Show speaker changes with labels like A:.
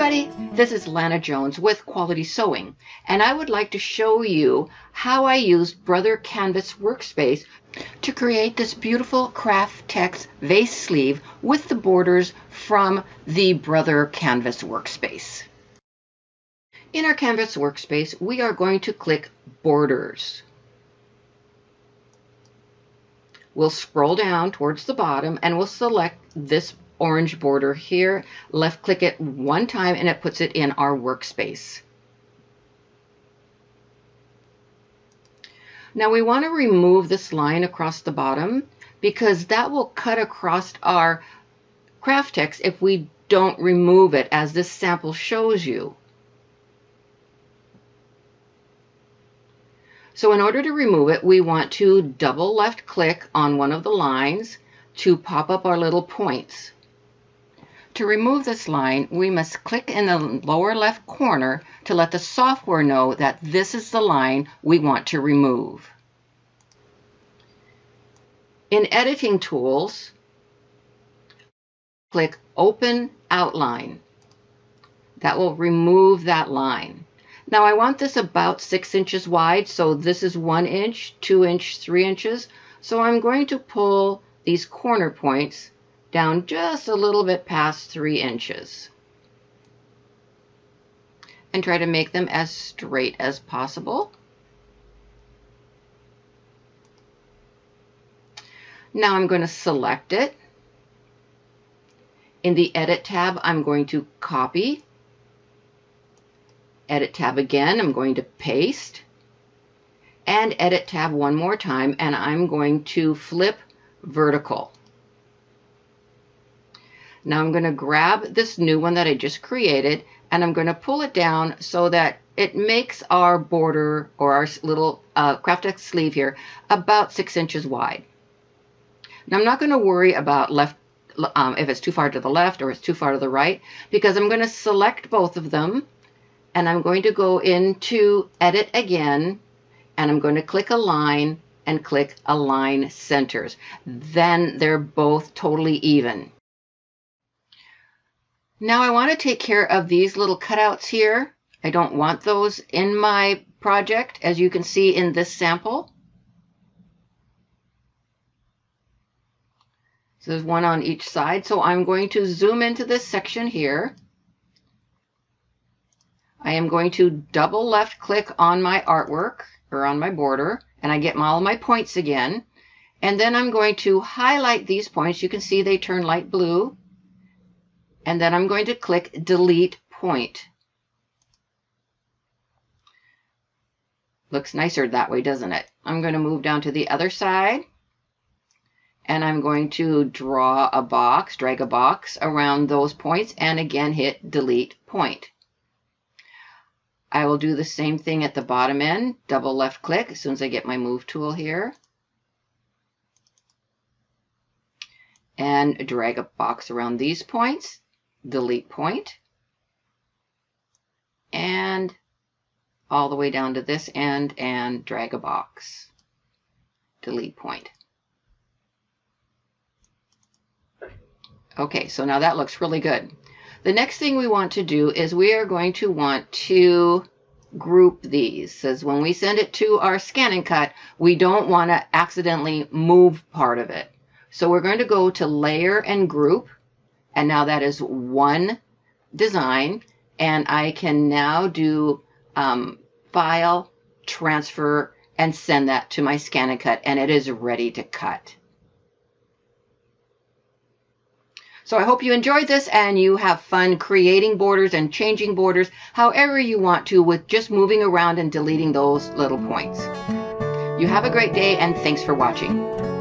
A: everybody, this is Lana Jones with Quality Sewing, and I would like to show you how I used Brother CanvasWorkspace to create this beautiful craft text vase sleeve with the borders from the Brother CanvasWorkspace. In our CanvasWorkspace, we are going to click Borders. We'll scroll down towards the bottom and we'll select this orange border here, left click it one time and it puts it in our workspace. Now we want to remove this line across the bottom because that will cut across our craft text if we don't remove it, as this sample shows you. So in order to remove it, we want to double left click on one of the lines to pop up our little points. To remove this line, we must click in the lower left corner to let the software know that this is the line we want to remove. In Editing Tools, click Open Outline. That will remove that line. Now I want this about 6 inches wide, so this is 1 inch, 2 inch, 3 inches. So I'm going to pull these corner points down just a little bit past 3 inches and try to make them as straight as possible. Now I'm going to select it. In the Edit tab, I'm going to copy. Edit tab again, I'm going to paste. And Edit tab one more time, and I'm going to flip vertical. Now I'm going to grab this new one that I just created and I'm going to pull it down so that it makes our border or our little craft text sleeve here about 6 inches wide. Now I'm not going to worry about if it's too far to the left or it's too far to the right, because I'm going to select both of them and I'm going to go into Edit again and I'm going to click Align and click Align Centers. Then they're both totally even. Now I want to take care of these little cutouts here. I don't want those in my project, as you can see in this sample. So there's one on each side. So I'm going to zoom into this section here. I am going to double left click on my artwork or on my border, and I get all my points again. And then I'm going to highlight these points. You can see they turn light blue. And then I'm going to click Delete Point. Looks nicer that way, doesn't it? I'm going to move down to the other side. And I'm going to draw a box, drag a box around those points, and again hit Delete Point. I will do the same thing at the bottom end. Double left click as soon as I get my Move tool here. And drag a box around these points. Delete point, and all the way down to this end and drag a box. Delete point. Okay, so now that looks really good. The next thing we want to do is we are going to want to group these. Says when we send it to our ScanNCut, we don't want to accidentally move part of it. So we're going to go to Layer and Group. And now that is one design, and I can now do File, Transfer, and send that to my ScanNCut, and it is ready to cut. So I hope you enjoyed this and you have fun creating borders and changing borders however you want to, with just moving around and deleting those little points. You have a great day, and thanks for watching.